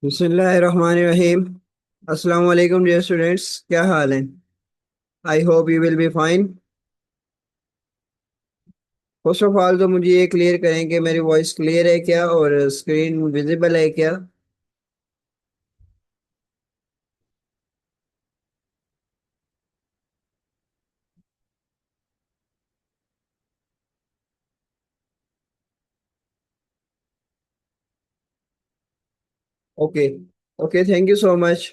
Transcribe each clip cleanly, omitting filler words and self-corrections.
बिस्मिल्लाहिर्रहमानिर्रहीम। अस्सलाम वालेकुम डियर स्टूडेंट्स, क्या हाल है? I hope you will be fine. First of all तो मुझे ये क्लियर करें कि मेरी वॉइस क्लियर है क्या और स्क्रीन विजिबल है क्या? Okay. Okay, thank you so much.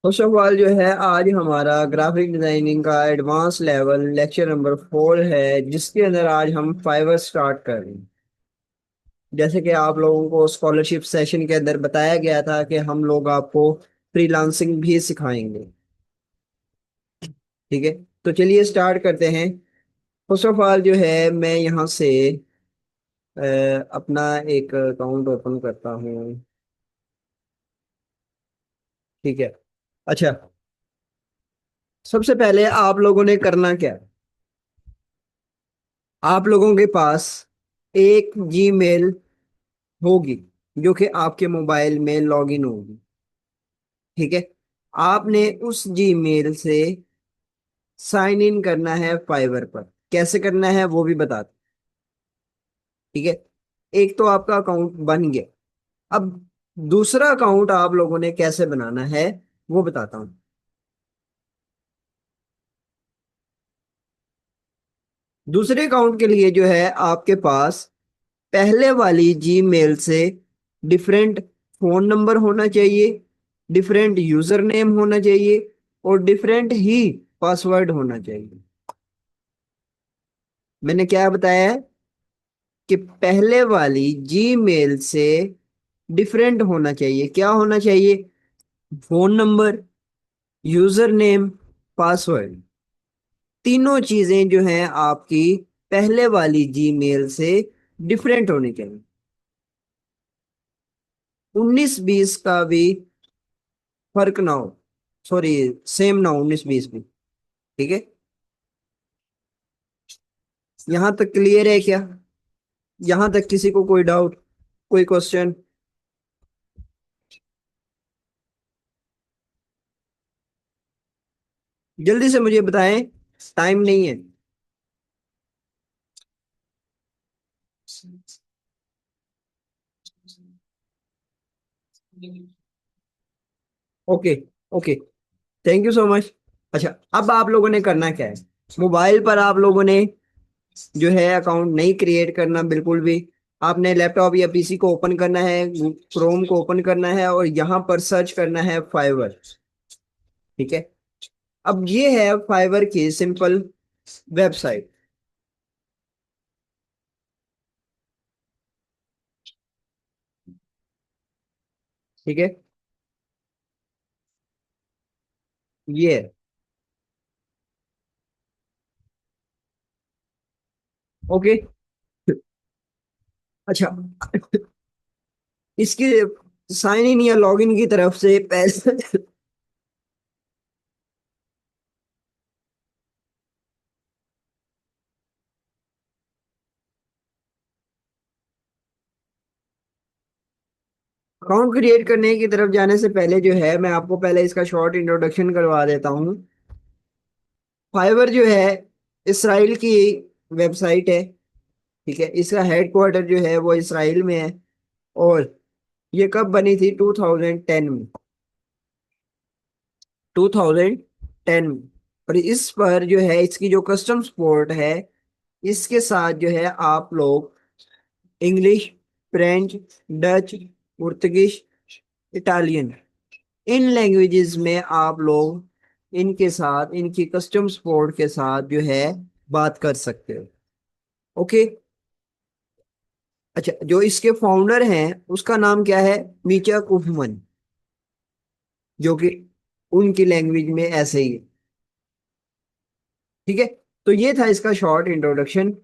First of all जो है, आज हमारा ग्राफिक डिजाइनिंग का एडवांस लेवल लेक्चर नंबर 4 है, जिसके अंदर आज हम फाइवर स्टार्ट कर रहे हैं। जैसे कि आप लोगों को स्कॉलरशिप सेशन के अंदर बताया गया था कि हम लोग आपको फ्रीलांसिंग भी सिखाएंगे। ठीक है, तो चलिए स्टार्ट करते हैं। फर्स्ट ऑफ ऑल जो है, मैं यहाँ से अ, अपना एक अकाउंट ओपन करता हूँ। ठीक है। अच्छा, सबसे पहले आप लोगों ने करना क्या है? आप लोगों के पास एक जीमेल होगी, जो कि आपके मोबाइल में लॉगिन होगी। ठीक है। आपने उस जीमेल से साइन इन करना है फाइवर पर। कैसे करना है वो भी बता दूं। ठीक है। एक तो आपका अकाउंट बन गया। अब दूसरा अकाउंट आप लोगों ने कैसे बनाना है वो बताता हूँ। दूसरे अकाउंट के लिए जो है, आपके पास पहले वाली जीमेल से डिफरेंट फोन नंबर होना चाहिए, डिफरेंट यूजर नेम होना चाहिए और डिफरेंट ही पासवर्ड होना चाहिए। मैंने क्या बताया है कि पहले वाली जीमेल से डिफरेंट होना चाहिए। क्या होना चाहिए? Phone number, user name, password. तीनों चीजें जो हैं आपकी पहले वाली जीमेल से डिफरेंट होनी चाहिए। 19-20 का भी फर्क ना हो, सॉरी, सेम ना हो 19-20 भी। ठीक है। यहां तक क्लियर है क्या? यहां तक किसी को कोई डाउट, कोई क्वेश्चन? जल्दी से मुझे बताएं, टाइम नहीं है। Okay. Okay, thank you so much. अच्छा, अब आप लोगों ने करना क्या है? मोबाइल पर आप लोगों ने जो है अकाउंट नहीं क्रिएट करना बिल्कुल भी। आपने लैपटॉप या पीसी को ओपन करना है, क्रोम को ओपन करना है और यहाँ पर सर्च करना है फाइवर। ठीक है। अब ये है फाइवर की सिंपल वेबसाइट। ठीक है। ये है। ओके। अच्छा, इसके साइन इन या लॉगिन की तरफ से पहले अकाउंट क्रिएट करने की तरफ जाने से पहले जो है, मैं आपको पहले इसका शॉर्ट इंट्रोडक्शन करवा देता हूँ। फाइवर जो है इसराइल की वेबसाइट है। ठीक है। इसका हेडक्वार्टर जो है वो इसराइल में है। और ये कब बनी थी? 2010 में। 2010 में। और इस पर जो है, इसकी जो कस्टम सपोर्ट है, इसके साथ जो है आप लोग इंग्लिश, फ्रेंच, डच, पुर्तगिश, इटालियन, इन लैंग्वेजेस में आप लोग इनके साथ, इनकी कस्टम सपोर्ट के साथ जो है बात कर सकते हो। ओके। अच्छा, जो इसके फाउंडर हैं उसका नाम क्या है? मीचा कुफमन। जो कि उनकी लैंग्वेज में ऐसे ही है। ठीक है। तो ये था इसका शॉर्ट इंट्रोडक्शन।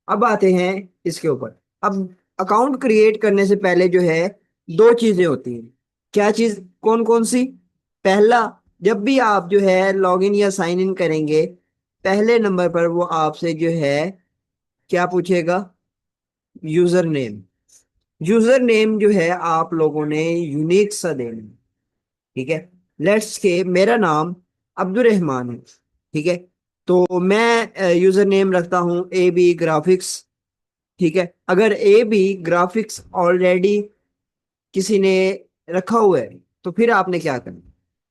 अब आते हैं इसके ऊपर। अब अकाउंट क्रिएट करने से पहले जो है, दो चीजें होती हैं। क्या चीज? कौन कौन सी? पहला, जब भी आप जो है लॉगिन या साइन इन करेंगे, पहले नंबर पर वो आपसे जो है क्या पूछेगा? User name. यूजर नेम जो है आप लोगों ने यूनिक सा देना है। ठीक है। लेट्स के मेरा नाम अब्दुल रहमान है। ठीक है। तो मैं यूजर नेम रखता हूँ ए बी ग्राफिक्स। ठीक है। अगर ए बी ग्राफिक्स ऑलरेडी किसी ने रखा हुआ है, तो फिर आपने क्या करना?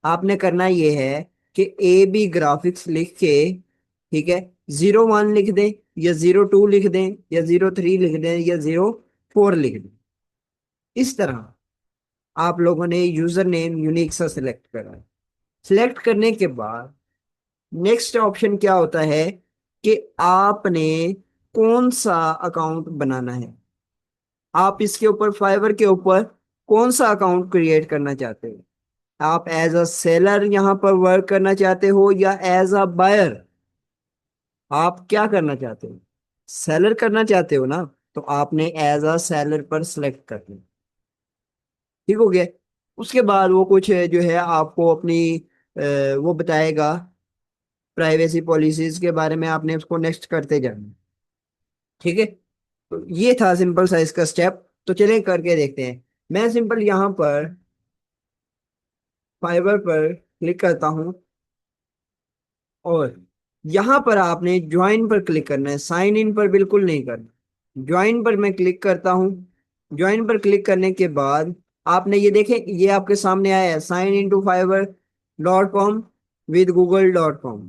आपने करना ये है कि ए बी ग्राफिक्स लिख के, ठीक है, 01 लिख दें, या 02 लिख दें, या 03 लिख दें, या 04 लिख दें। इस तरह आप लोगों ने यूजर नेम यूनिक सा सिलेक्ट करा है। सिलेक्ट करने के बाद नेक्स्ट ऑप्शन क्या होता है कि आपने कौन सा अकाउंट बनाना है। आप इसके ऊपर फाइवर के ऊपर कौन सा अकाउंट क्रिएट करना चाहते हो? आप एज अ सेलर यहां पर वर्क करना चाहते हो या एज अ बायर? आप क्या करना चाहते हो? सेलर करना चाहते हो ना? तो आपने एज अ सेलर पर सिलेक्ट करना। ठीक हो गया। उसके बाद वो कुछ जो है आपको अपनी वो बताएगा प्राइवेसी पॉलिसीज के बारे में, आपने उसको नेक्स्ट करते जाना। ठीक है। तो ये था सिंपल सा इसका स्टेप। तो चलिए करके देखते हैं। मैं सिंपल यहाँ पर फाइबर पर क्लिक करता हूँ, और यहाँ पर आपने ज्वाइन पर क्लिक करना है, साइन इन पर बिल्कुल नहीं करना। ज्वाइन पर मैं क्लिक करता हूँ। ज्वाइन पर क्लिक करने के बाद आपने ये देखें, ये आपके सामने आया है signintofiverr.com विद google.com।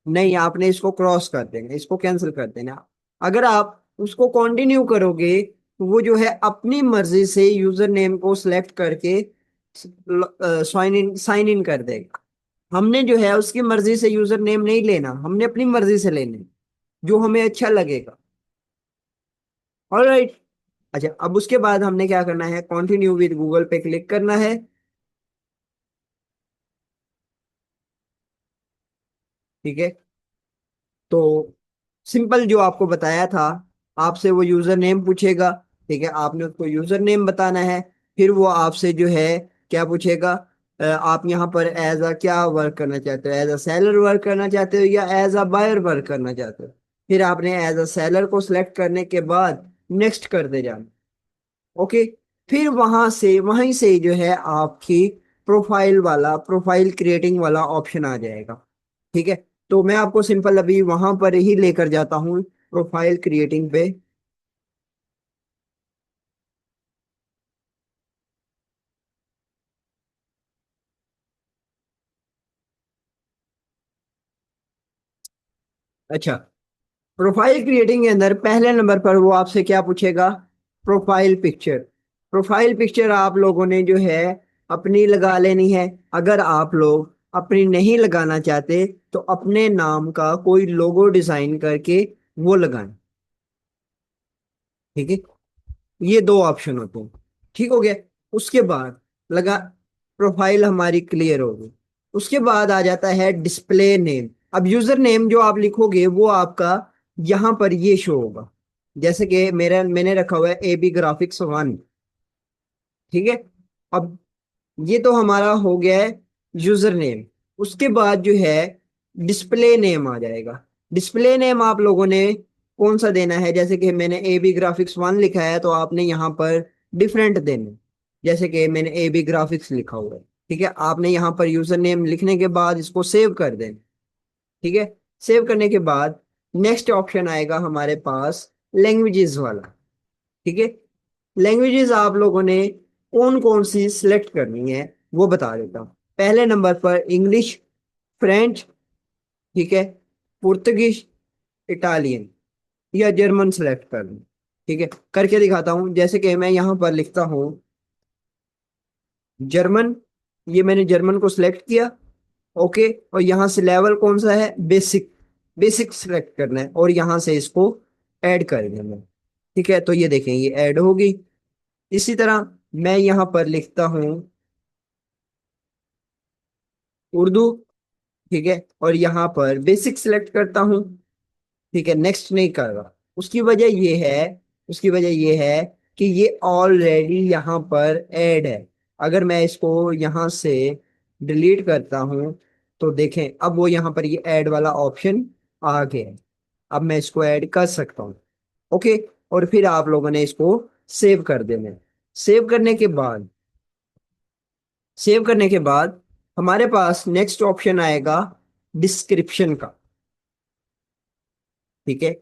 नहीं, आपने इसको क्रॉस कर देना, इसको कैंसिल कर देना। अगर आप उसको कंटिन्यू करोगे तो वो जो है अपनी मर्जी से यूजर नेम को सिलेक्ट करके साइन इन कर देगा। हमने जो है उसकी मर्जी से यूजर नेम नहीं लेना, हमने अपनी मर्जी से लेने, जो हमें अच्छा लगेगा। ऑलराइट। अच्छा, अब उसके बाद हमने क्या करना है? कंटिन्यू विद गूगल पे क्लिक करना है। ठीक है। तो सिंपल जो आपको बताया था, आपसे वो यूजर नेम पूछेगा। ठीक है, आपने उसको यूजर नेम बताना है। फिर वो आपसे जो है क्या पूछेगा? आप यहाँ पर एज अ क्या वर्क करना चाहते हो? एज अ सेलर वर्क करना चाहते हो या एज अ बायर वर्क करना चाहते हो? फिर आपने एज अ सेलर को सिलेक्ट करने के बाद नेक्स्ट करते जाना। ओके। फिर वहीं से जो है आपकी प्रोफाइल क्रिएटिंग वाला ऑप्शन आ जाएगा। ठीक है। तो मैं आपको सिंपल अभी वहां पर ही लेकर जाता हूँ, प्रोफाइल क्रिएटिंग पे। अच्छा, प्रोफाइल क्रिएटिंग के अंदर पहले नंबर पर वो आपसे क्या पूछेगा? Profile picture. प्रोफाइल पिक्चर आप लोगों ने जो है अपनी लगा लेनी है। अगर आप लोग अपनी नहीं लगाना चाहते तो अपने नाम का कोई लोगो डिजाइन करके वो लगाएं। ठीक है। ये दो ऑप्शन होते हैं। ठीक हो गया। उसके बाद लगा, प्रोफाइल हमारी क्लियर होगी। उसके बाद आ जाता है डिस्प्ले नेम। अब यूजर नेम जो आप लिखोगे वो आपका यहां पर ये शो होगा। जैसे कि मेरा मैंने रखा हुआ है AB Graphics 1। ठीक है। अब ये तो हमारा हो गया है यूजर नेम। उसके बाद जो है डिस्प्ले नेम आ जाएगा। डिस्प्ले नेम आप लोगों ने कौन सा देना है? जैसे कि मैंने AB Graphics 1 लिखा है, तो आपने यहाँ पर डिफरेंट देने। जैसे कि मैंने AB Graphics लिखा हुआ है। ठीक है। आपने यहाँ पर यूजर नेम लिखने के बाद इसको सेव कर देना। ठीक है। सेव करने के बाद नेक्स्ट ऑप्शन आएगा हमारे पास लैंग्वेजेस वाला। ठीक है। लैंग्वेजेस आप लोगों ने कौन कौन सी सिलेक्ट करनी है वो बता देता हूँ। पहले नंबर पर इंग्लिश, फ्रेंच, ठीक है, पुर्तगिश, इटालियन या जर्मन सेलेक्ट कर लूँ। ठीक है, करके दिखाता हूँ। जैसे कि मैं यहाँ पर लिखता हूँ जर्मन। ये मैंने जर्मन को सिलेक्ट किया। ओके। और यहाँ से लेवल कौन सा है? बेसिक। बेसिक सिलेक्ट करना है और यहाँ से इसको ऐड कर देना है। ठीक है। तो ये देखें, ये ऐड होगी। इसी तरह मैं यहाँ पर लिखता हूँ उर्दू। ठीक है। और यहाँ पर बेसिक सिलेक्ट करता हूँ। ठीक है, नेक्स्ट नहीं कर रहा। उसकी वजह ये है उसकी वजह ये है कि ये ऑलरेडी यहाँ पर ऐड है। अगर मैं इसको यहाँ से डिलीट करता हूं तो देखें अब वो यहाँ पर ये ऐड वाला ऑप्शन आ गया है। अब मैं इसको ऐड कर सकता हूँ। ओके। और फिर आप लोगों ने इसको सेव कर देना है। सेव करने के बाद सेव करने के बाद हमारे पास नेक्स्ट ऑप्शन आएगा डिस्क्रिप्शन का। ठीक है।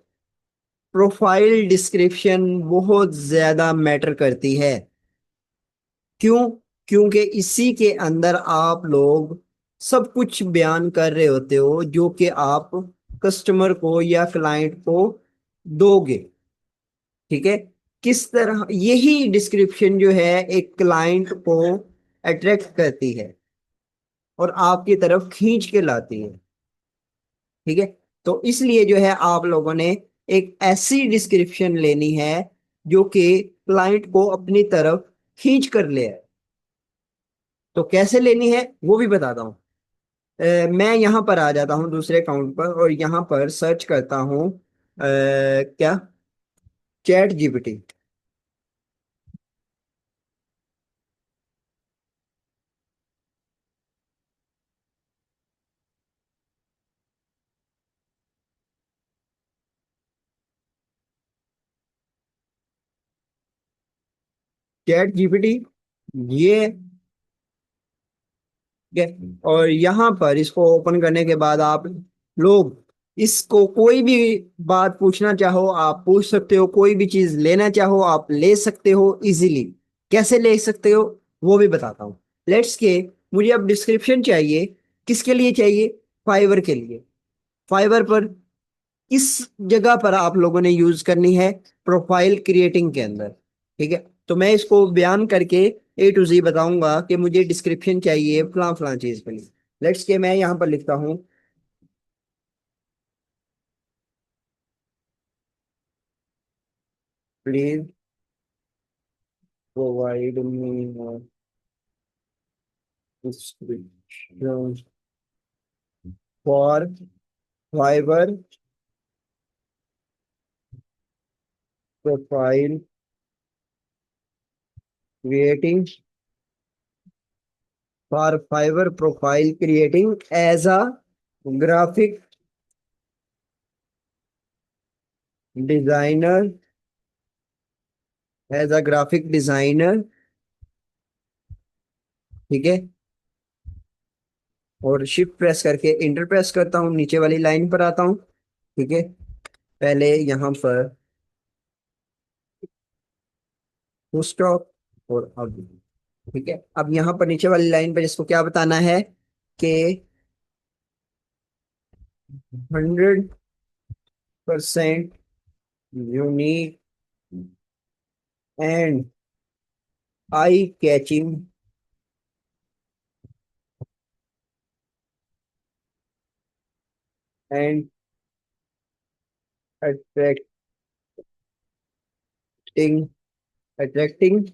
प्रोफाइल डिस्क्रिप्शन बहुत ज्यादा मैटर करती है। क्यों? क्योंकि इसी के अंदर आप लोग सब कुछ बयान कर रहे होते हो जो कि आप कस्टमर को या क्लाइंट को दोगे। ठीक है। किस तरह यही डिस्क्रिप्शन जो है एक क्लाइंट को अट्रैक्ट करती है और आपकी तरफ खींच के लाती है। ठीक है। तो इसलिए जो है आप लोगों ने एक ऐसी डिस्क्रिप्शन लेनी है जो कि क्लाइंट को अपनी तरफ खींच कर ले आए। तो कैसे लेनी है वो भी बताता हूँ। मैं यहाँ पर आ जाता हूँ दूसरे अकाउंट पर और यहाँ पर सर्च करता हूँ क्या, चैट जीपीटी। चैट जीपीटी ये, ठीक है। और यहाँ पर इसको ओपन करने के बाद आप लोग इसको कोई भी बात पूछना चाहो आप पूछ सकते हो, कोई भी चीज लेना चाहो आप ले सकते हो इजीली। कैसे ले सकते हो वो भी बताता हूँ। लेट्स के मुझे अब डिस्क्रिप्शन चाहिए। किसके लिए चाहिए? फाइवर के लिए। फाइवर पर इस जगह पर आप लोगों ने यूज करनी है प्रोफाइल क्रिएटिंग के अंदर। ठीक है। तो मैं इसको बयान करके ए टू जी बताऊंगा कि मुझे डिस्क्रिप्शन चाहिए फलां फलां चीज के लिए। लेट्स के मैं यहाँ पर लिखता हूँ please provide me description for Fiverr profile creating, for Fiverr profile creating as a graphic designer, as a graphic designer. ठीक है। और शिफ्ट प्रेस करके इंटर प्रेस करता हूँ, नीचे वाली लाइन पर आता हूँ। ठीक है। पहले यहाँ पर फुल स्टॉप और अब, ठीक है। अब यहाँ पर नीचे वाली लाइन पर इसको क्या बताना है कि 100% unique and eye catching and attracting, attracting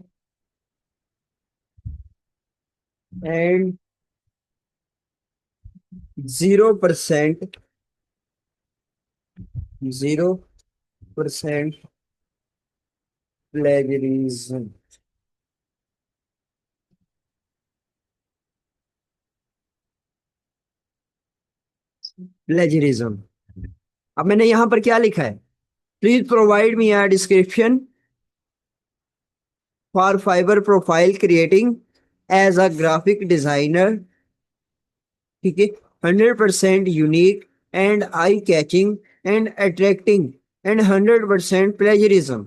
and 0%, 0% plagiarism, plagiarism. अब मैंने यहाँ पर क्या लिखा है? Please provide me a description for Fiverr profile creating as a graphic designer. ठीक है। 100% unique and eye catching and attracting and 100% plagiarism.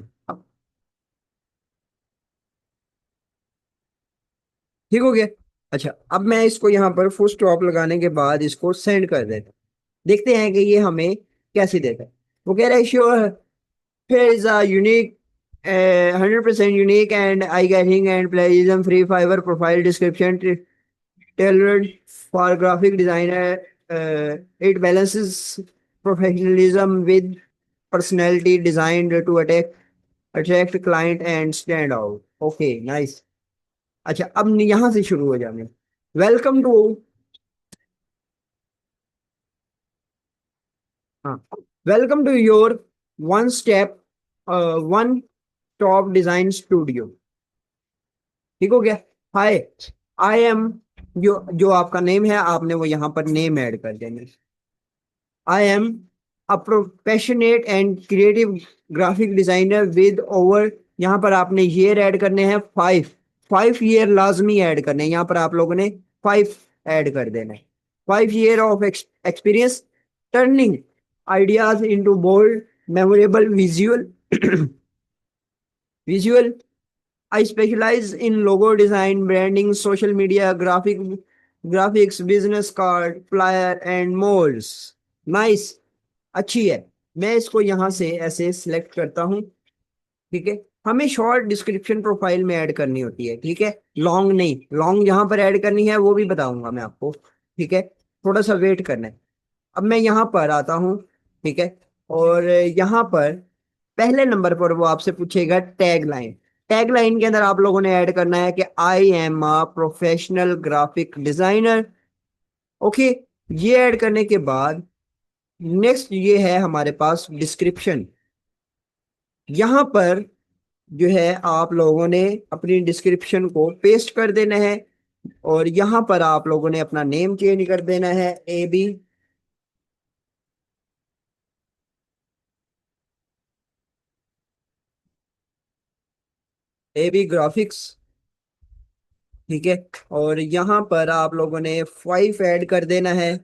ठीक हो गया। अच्छा अब मैं इसको यहाँ पर फुल स्टॉप लगाने के बाद इसको सेंड कर देता हूँ। देखते हैं कि ये हमें कैसे देता है। वो कह रहा है sure, here is a unique 100% unique and eye-catching and plagiarism free fiber profile description tailored for graphic designer. It balances professionalism with personality designed to attract client and stand out. Okay, nice. अच्छा अब यहाँ से शुरू हो जाने। Welcome to, हाँ, welcome to your one step one top design studio. ठीक हो गया। हाय, आई एम जो जो आपका नेम है आपने वो यहाँ पर नेम ऐड कर देना। I am a professional and creative graphic designer with over, यहाँ पर आपने ईयर ऐड करने हैं 5, 5 ईयर लाजमी ऐड करने हैं, यहाँ पर आप लोगों ने 5 ऐड कर देना है। 5 year of experience turning ideas into bold memorable visual. I specialize in logo design, branding, social media, graphics, business card, flyer and molds. Nice, अच्छी है। मैं इसको यहाँ से ऐसे सिलेक्ट करता हूँ। ठीक है, हमें शॉर्ट डिस्क्रिप्शन प्रोफाइल में ऐड करनी होती है, ठीक है, लॉन्ग नहीं। लॉन्ग यहाँ पर ऐड करनी है वो भी बताऊंगा मैं आपको, ठीक है, थोड़ा सा वेट करना है। अब मैं यहाँ पर आता हूँ, ठीक है, और यहाँ पर पहले नंबर पर वो आपसे पूछेगा टैग लाइन। टैग लाइन के अंदर आप लोगों ने ऐड करना है कि आई am a professional graphic designer. Okay, ये ऐड करने के बाद नेक्स्ट ये है हमारे पास डिस्क्रिप्शन। यहाँ पर जो है आप लोगों ने अपनी डिस्क्रिप्शन को पेस्ट कर देना है, और यहाँ पर आप लोगों ने अपना नेम चेंज कर देना है, ए बी ग्राफिक्स। ठीक है, और यहाँ पर आप लोगों ने 5 ऐड कर देना है।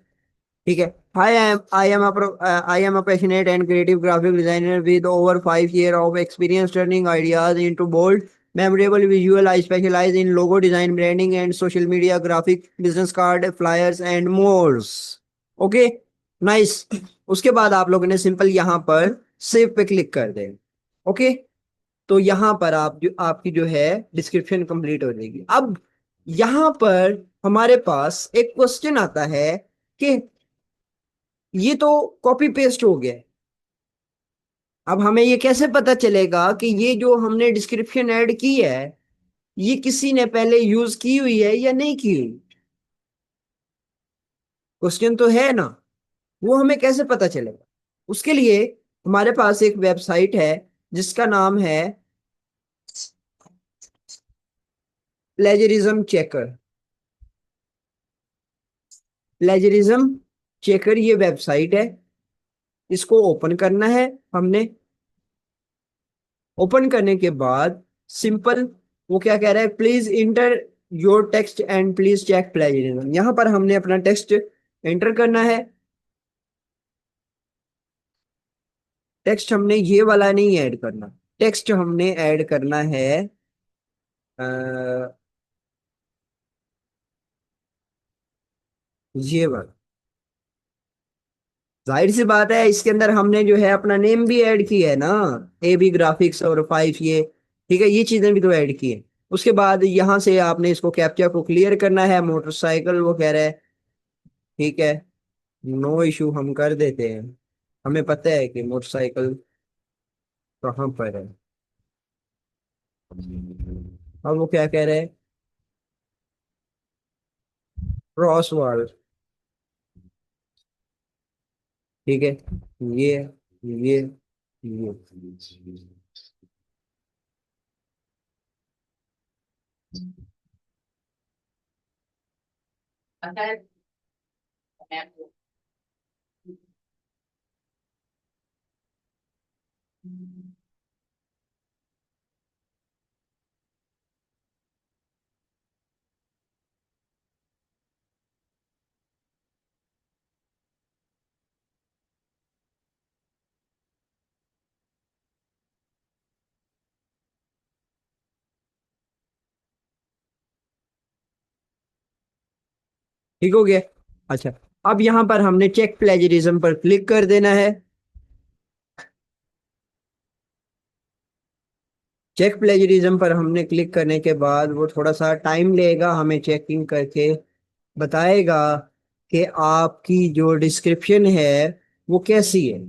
ठीक है, I am a passionate and creative graphic designer with over 5 year of experience turning ideas into bold memorable visual. I specialize in logo design, branding and social media, graphic, business card, flyers and mores. Okay, nice. उसके बाद आप लोगों ने simple यहाँ पर save पे click कर दें। ओके, तो यहाँ पर आप जो आपकी जो है डिस्क्रिप्शन कंप्लीट हो जाएगी। अब यहाँ पर हमारे पास एक क्वेश्चन आता है कि ये तो कॉपी पेस्ट हो गया है। अब हमें ये कैसे पता चलेगा कि ये जो हमने डिस्क्रिप्शन ऐड की है ये किसी ने पहले यूज की हुई है या नहीं की हुई? क्वेश्चन तो है ना, वो हमें कैसे पता चलेगा? उसके लिए हमारे पास एक वेबसाइट है जिसका नाम है प्लेजरिज्म चेकर। प्लेजरिज्म चेकर ये वेबसाइट है, इसको ओपन करना है हमने। ओपन करने के बाद सिंपल वो क्या कह रहा है, please enter your text and please check plagiarism. यहां पर हमने अपना टेक्स्ट एंटर करना है। टेक्स्ट हमने ये वाला नहीं ऐड करना, टेक्स्ट हमने ऐड करना है अ, ये वाला। जाहिर सी बात है इसके अंदर हमने जो है अपना नेम भी ऐड किया है ना, ए बी ग्राफिक्स और 5 ये। ठीक है, ये चीजें भी तो ऐड की है। उसके बाद यहां से आपने इसको कैप्चा को क्लियर करना है। मोटरसाइकिल वो कह रहा है, ठीक है, नो इशू, हम कर देते हैं। हमें पता है कि मोटरसाइकिल कहाँ पर है। अब वो क्या कह रहे हैं, क्रॉस वर्ड। ठीक है, ये ये ये ठीक हो गया। अच्छा, अब यहाँ पर हमने चेक प्लेजरिज्म पर क्लिक कर देना है। चेक प्लेजरिज्म पर हमने क्लिक करने के बाद वो थोड़ा सा टाइम लेगा, हमें चेकिंग करके बताएगा कि आपकी जो डिस्क्रिप्शन है वो कैसी है।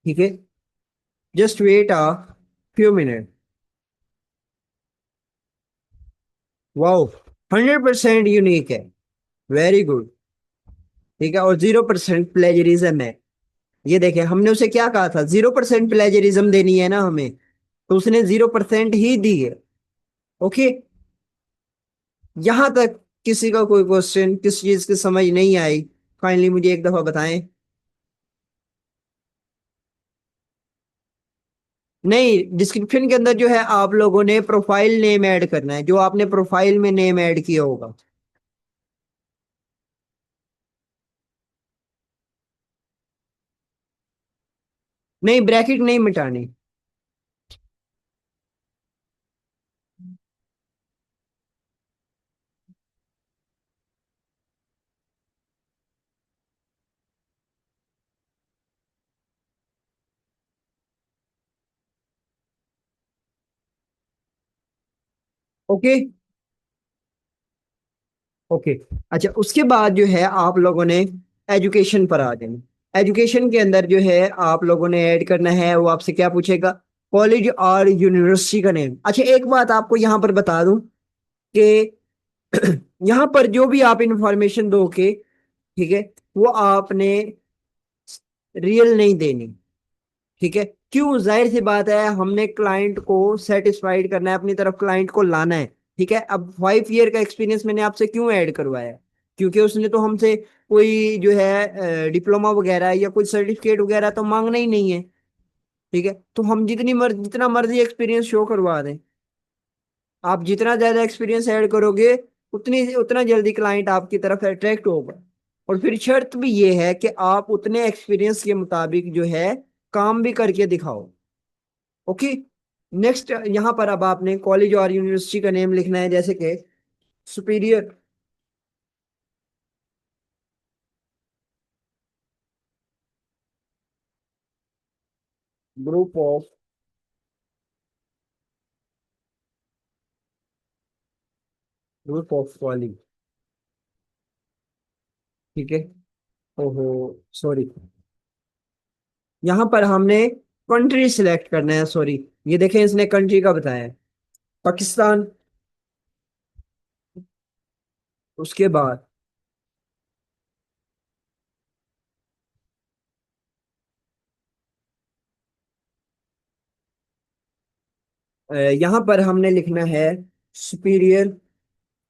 ठीक है, just wait a few minute. Wow, 100% unique है, वेरी गुड। ठीक है, और 0% प्लेजरिज्म है। ये देखे, हमने उसे क्या कहा था, 0% प्लेजरिज्म देनी है ना हमें, तो उसने 0% ही दी है। ओके, यहां तक किसी का कोई क्वेश्चन, किस चीज की समझ नहीं आई, फाइनली मुझे एक दफा बताएं। नहीं, डिस्क्रिप्शन के अंदर जो है आप लोगों ने प्रोफाइल नेम ऐड करना है, जो आपने प्रोफाइल में नेम ऐड किया होगा। नहीं, ब्रैकेट नहीं मिटानी। ओके। ओके। अच्छा, उसके बाद जो है आप लोगों ने एजुकेशन पर आ जाना। एजुकेशन के अंदर जो है आप लोगों ने ऐड करना है, वो आपसे क्या पूछेगा? कॉलेज और यूनिवर्सिटी का नेम। अच्छा, एक बात आपको यहाँ पर बता दूं कि यहाँ पर जो भी आप इंफॉर्मेशन दोगे, ठीक है, वो आपने रियल नहीं देनी। ठीक है, क्यों? जाहिर सी बात है, हमने क्लाइंट को सेटिस्फाइड करना है, अपनी तरफ क्लाइंट को लाना है। ठीक है, अब 5 ईयर का एक्सपीरियंस मैंने आपसे क्यों ऐड करवाया है? क्योंकि उसने तो हमसे कोई जो है डिप्लोमा वगैरह या कोई सर्टिफिकेट वगैरह तो मांगना ही नहीं है। ठीक है, तो हम जितना मर्जी एक्सपीरियंस शो करवा दें, आप जितना ज्यादा एक्सपीरियंस ऐड करोगे, उतनी उतना जल्दी क्लाइंट आपकी तरफ अट्रैक्ट होगा। और फिर शर्त भी ये है कि आप उतने एक्सपीरियंस के मुताबिक जो है काम भी करके दिखाओ। ओके। नेक्स्ट, यहाँ पर अब आपने कॉलेज और यूनिवर्सिटी का नेम लिखना है, जैसे कि सुपीरियर ग्रुप ऑफ कॉलेज। ठीक है। ओहो, सॉरी। यहाँ पर हमने कंट्री सिलेक्ट करना है, सॉरी। ये देखें, इसने कंट्री का बताया है, पाकिस्तान। उसके बाद यहाँ पर हमने लिखना है सुपीरियर।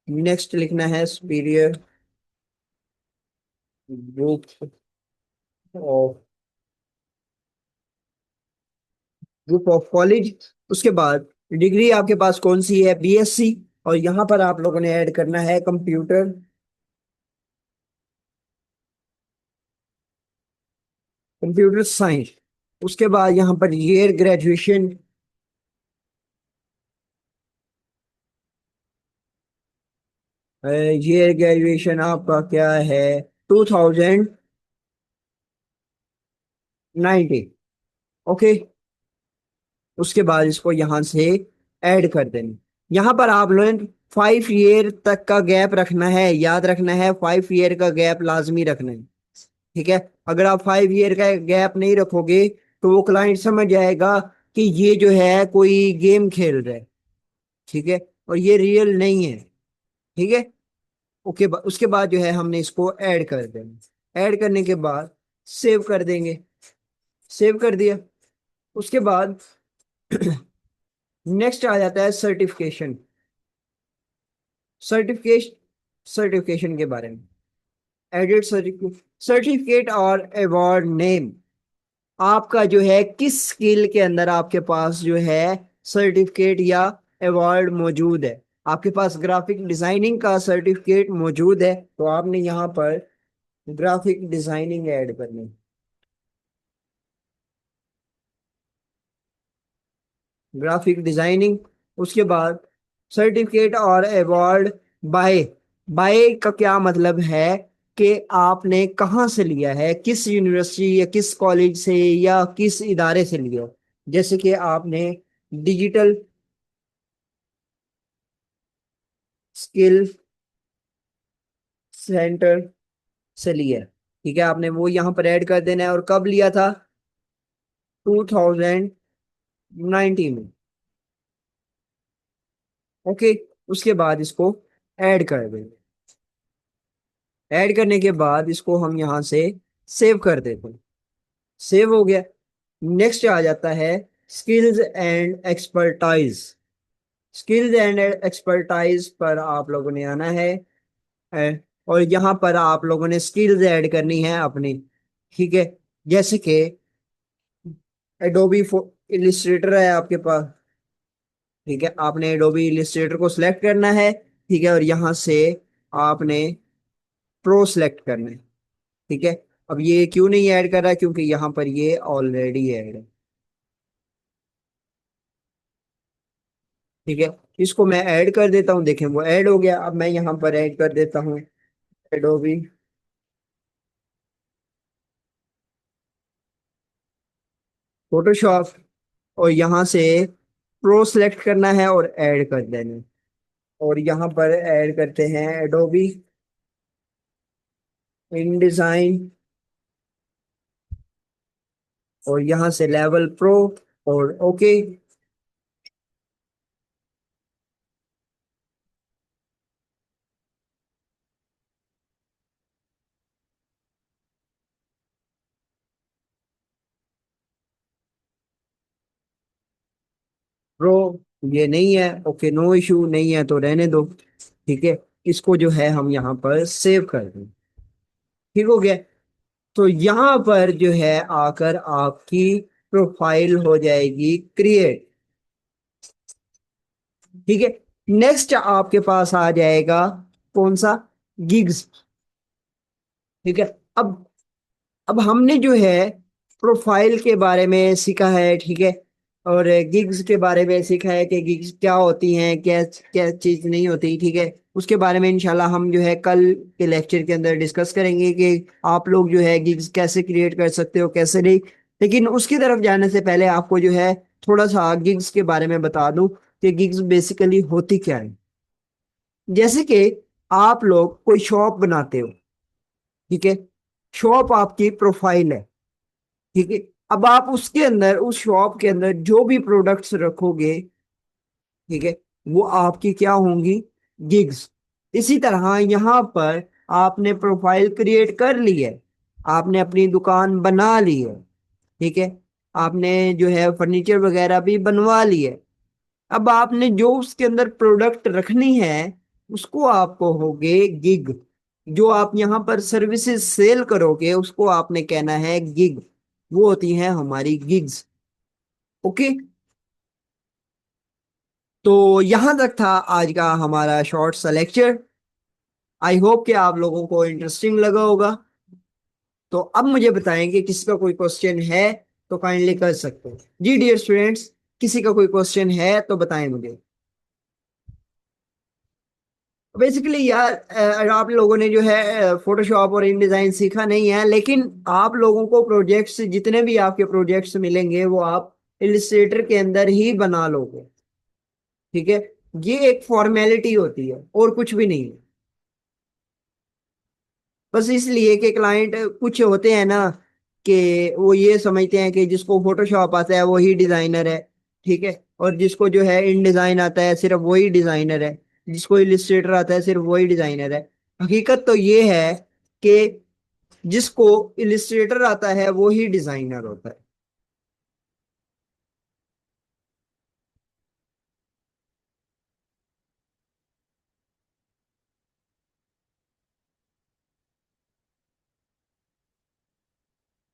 नेक्स्ट लिखना है सुपीरियर ग्रुप ऑफ कॉलेज। उसके बाद डिग्री आपके पास कौन सी है? बीएससी। और यहाँ पर आप लोगों ने ऐड करना है कंप्यूटर कंप्यूटर साइंस। उसके बाद यहाँ per year graduation. Year graduation आपका क्या है? 2019। ओके। उसके बाद इसको यहाँ से ऐड कर देना। यहाँ पर आप लोग 5 ईयर तक का गैप रखना है, याद रखना है, 5 ईयर का गैप लाजमी रखना है। ठीक है, अगर आप 5 ईयर का गैप नहीं रखोगे तो वो क्लाइंट समझ जाएगा कि ये जो है कोई गेम खेल रहा है। ठीक है, और ये रियल नहीं है। ठीक है। ओके, उसके बाद जो है हमने इसको ऐड कर देना। ऐड करने के बाद सेव कर देंगे। सेव कर दिया। उसके बाद नेक्स्ट आ जाता है सर्टिफिकेशन। सर्टिफिकेशन सर्टिफिकेशन के बारे में, एडिट सर्टिफिकेट। सर्टिफिकेट और अवार्ड नेम, आपका जो है किस स्किल के अंदर आपके पास जो है सर्टिफिकेट या अवार्ड मौजूद है। आपके पास ग्राफिक डिजाइनिंग का सर्टिफिकेट मौजूद है, तो आपने यहाँ पर ग्राफिक डिजाइनिंग ऐड करनी है। Graphic designing. उसके बाद सर्टिफिकेट और अवार्ड बाय। बाय का क्या मतलब है कि आपने कहाँ से लिया है, किस यूनिवर्सिटी या किस कॉलेज से या किस इदारे से लिया हो। जैसे कि आपने डिजिटल स्किल सेंटर से लिया है। ठीक है, आपने वो यहाँ पर ऐड कर देना है, और कब लिया था? 2019 में। ओके। उसके बाद इसको ऐड कर देंगे। ऐड करने के बाद इसको हम यहाँ से सेव कर देते हैं। सेव हो गया। नेक्स्ट आ जाता है skills and expertise. Skills and expertise पर आप लोगों ने आना है। और यहाँ पर आप लोगों ने स्किल्स ऐड करनी है अपनी। ठीक है, जैसे कि एडोबी इलिस्ट्रेटर है आपके पास। ठीक है, आपने एडोबी इलिस्ट्रेटर को सिलेक्ट करना है। ठीक है, और यहाँ से आपने प्रो सिलेक्ट करना है। ठीक है, अब ये क्यों नहीं ऐड कर रहा, क्योंकि यहाँ पर ये ऑलरेडी ऐड है। ठीक है, इसको मैं ऐड कर देता हूँ, देखें वो ऐड हो गया। अब मैं यहाँ पर ऐड कर देता हूँ एडोबी फोटोशॉप, और यहाँ से प्रो सेलेक्ट करना है और ऐड कर देना है। और यहाँ पर ऐड करते हैं एडोबी इन डिजाइन, और यहाँ से लेवल प्रो, और ओके। प्रो ये नहीं है, ओके, नो इशू, नहीं है तो रहने दो। ठीक है, इसको जो है हम यहाँ पर सेव कर दें। ठीक हो गया। तो यहाँ पर जो है आकर आपकी प्रोफाइल हो जाएगी क्रिएट। ठीक है, नेक्स्ट आपके पास आ जाएगा कौन सा, गिग्स। ठीक है, अब हमने जो है प्रोफाइल के बारे में सीखा है। ठीक है, और गिग्स के बारे में सीखा है कि गिग्स क्या होती हैं, क्या क्या चीज नहीं होती। ठीक है, उसके बारे में इंशाल्लाह हम जो है कल के लेक्चर के अंदर डिस्कस करेंगे कि आप लोग जो है गिग्स कैसे क्रिएट कर सकते हो, कैसे नहीं। लेकिन उसकी तरफ जाने से पहले आपको जो है थोड़ा सा गिग्स के बारे में बता दूं कि गिग्स बेसिकली होती क्या है। जैसे कि आप लोग कोई शॉप बनाते हो। ठीक है, शॉप आपकी प्रोफाइल है। ठीक है, अब आप उसके अंदर, उस शॉप के अंदर जो भी प्रोडक्ट्स रखोगे, ठीक है, वो आपकी क्या होंगी, गिग्स। इसी तरह यहाँ पर आपने प्रोफाइल क्रिएट कर ली है, आपने अपनी दुकान बना ली है। ठीक है, आपने जो है फर्नीचर वगैरह भी बनवा ली है। अब आपने जो उसके अंदर प्रोडक्ट रखनी है, उसको आपको होगे गिग। जो आप यहाँ पर सर्विसेज सेल करोगे उसको आपने कहना है गिग। वो होती हैं हमारी गिग्स। ओके, तो यहां तक था आज का हमारा शॉर्ट सा लेक्चर। आई होप कि आप लोगों को इंटरेस्टिंग लगा होगा। तो अब मुझे बताएं कि किसी का कोई क्वेश्चन है तो काइंडली कर सकते हैं। जी डियर स्टूडेंट्स, किसी का कोई क्वेश्चन है तो बताएं मुझे। बेसिकली यार, आप लोगों ने जो है फोटोशॉप और इन डिजाइन सीखा नहीं है, लेकिन आप लोगों को प्रोजेक्ट्स, जितने भी आपके प्रोजेक्ट्स मिलेंगे वो आप इलिस्ट्रेटर के अंदर ही बना लोगे। ठीक है, ये एक फॉर्मेलिटी होती है और कुछ भी नहीं है। बस इसलिए कि क्लाइंट कुछ होते हैं ना, कि वो ये समझते हैं कि जिसको फोटोशॉप आता है वही डिजाइनर है। ठीक है, और जिसको जो है इन डिजाइन आता है सिर्फ वही डिजाइनर है, जिसको इलिस्ट्रेटर आता है सिर्फ वही डिजाइनर है। हकीकत तो ये है कि जिसको इलिस्ट्रेटर आता है वो ही डिजाइनर होता है।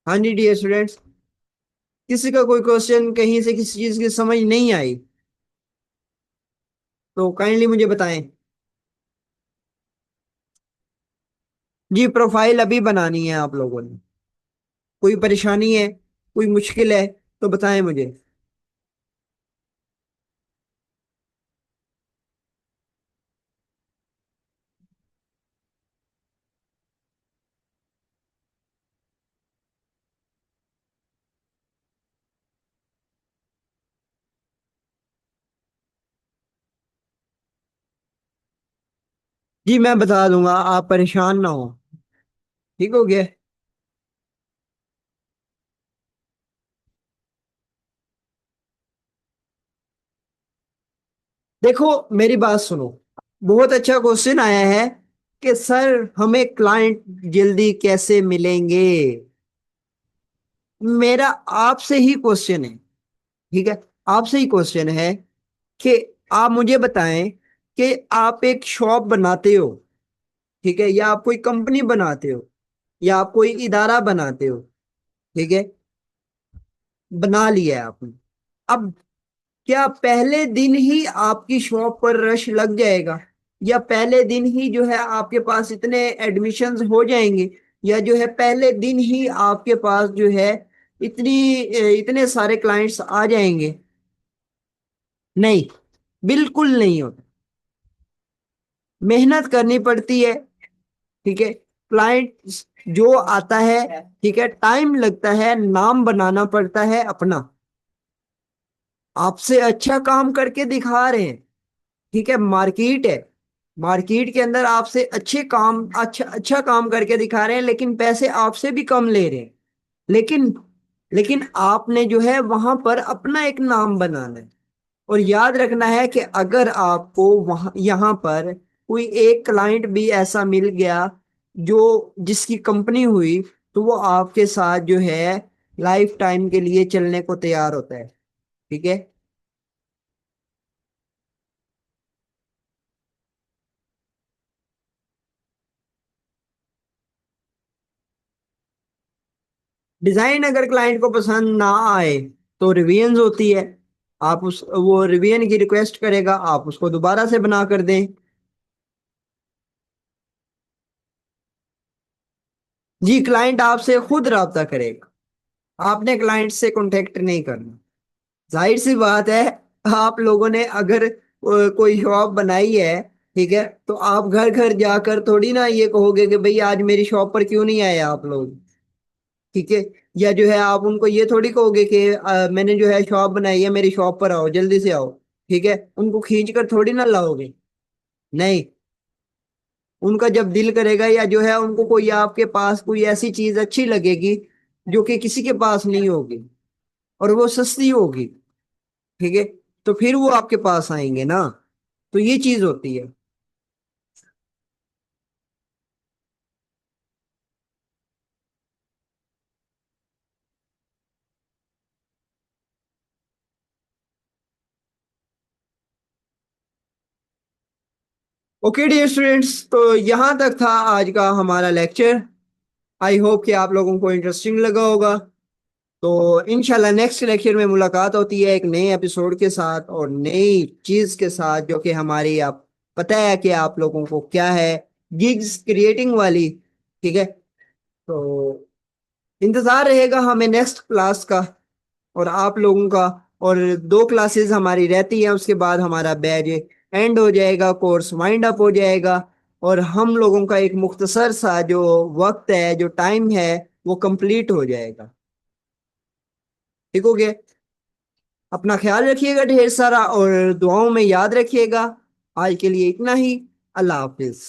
हाँ जी डियर स्टूडेंट्स, किसी का कोई क्वेश्चन, कहीं से किसी चीज की समझ नहीं आई तो काइंडली मुझे बताएं। जी, प्रोफाइल अभी बनानी है आप लोगों ने। कोई परेशानी है, कोई मुश्किल है तो बताएं मुझे। जी मैं बता दूंगा, आप परेशान ना हो। ठीक हो गया। देखो मेरी बात सुनो, बहुत अच्छा क्वेश्चन आया है कि सर हमें क्लाइंट जल्दी कैसे मिलेंगे। मेरा आपसे ही क्वेश्चन है। ठीक है, आपसे ही क्वेश्चन है कि आप मुझे बताएं कि आप एक शॉप बनाते हो, ठीक है, या आप कोई कंपनी बनाते हो, या आप कोई इदारा बनाते हो, ठीक है, बना लिया है आपने। अब क्या पहले दिन ही आपकी शॉप पर रश लग जाएगा, या पहले दिन ही जो है आपके पास इतने एडमिशन्स हो जाएंगे, या जो है पहले दिन ही आपके पास जो है इतने सारे क्लाइंट्स आ जाएंगे? नहीं, बिल्कुल नहीं होता। मेहनत करनी पड़ती है, ठीक है, क्लाइंट जो आता है, ठीक है, टाइम लगता है, नाम बनाना पड़ता है अपना। आपसे अच्छा काम करके दिखा रहे हैं, ठीक है, मार्केट है, मार्केट के अंदर आपसे अच्छे काम, अच्छा अच्छा काम करके दिखा रहे हैं, लेकिन पैसे आपसे भी कम ले रहे हैं। लेकिन लेकिन आपने जो है वहां पर अपना एक नाम बनाना है। और याद रखना है कि अगर आपको वहां यहाँ पर कोई एक क्लाइंट भी ऐसा मिल गया जो जिसकी कंपनी हुई, तो वो आपके साथ जो है लाइफ टाइम के लिए चलने को तैयार होता है, ठीक है। डिजाइन अगर क्लाइंट को पसंद ना आए तो रिवीजन होती है। आप उस वो रिवीजन की रिक्वेस्ट करेगा, आप उसको दोबारा से बना कर दें। जी, क्लाइंट आपसे खुद राब्ता करेगा, आपने क्लाइंट से कांटेक्ट नहीं करना। जाहिर सी बात है, आप लोगों ने अगर कोई शॉप बनाई है, ठीक है, तो आप घर घर जाकर थोड़ी ना ये कहोगे कि भाई आज मेरी शॉप पर क्यों नहीं आए आप लोग, ठीक है। या जो है आप उनको ये थोड़ी कहोगे कि मैंने जो है शॉप बनाई है, मेरी शॉप पर आओ, जल्दी से आओ, ठीक है, उनको खींच कर थोड़ी ना लाओगे। नहीं, उनका जब दिल करेगा, या जो है उनको कोई आपके पास कोई ऐसी चीज अच्छी लगेगी जो कि किसी के पास नहीं होगी, और वो सस्ती होगी, ठीक है, तो फिर वो आपके पास आएंगे ना। तो ये चीज होती है। ओके डियर स्टूडेंट्स, तो यहाँ तक था आज का हमारा लेक्चर। आई होप कि आप लोगों को इंटरेस्टिंग लगा होगा। तो इंशाल्लाह नेक्स्ट लेक्चर में मुलाकात होती है एक नए एपिसोड के साथ और नई चीज के साथ, जो कि हमारी, आप पता है कि आप लोगों को क्या है, गिग्स क्रिएटिंग वाली, ठीक है। तो इंतजार रहेगा हमें नेक्स्ट क्लास का और आप लोगों का। और 2 क्लासेस हमारी रहती हैं, उसके बाद हमारा बैच एंड हो जाएगा, कोर्स वाइंड अप हो जाएगा, और हम लोगों का एक मुख्तसर सा जो वक्त है, जो टाइम है, वो कंप्लीट हो जाएगा। ठीक हो गया। अपना ख्याल रखिएगा ढेर सारा, और दुआओं में याद रखिएगा। आज के लिए इतना ही। अल्लाह हाफिज।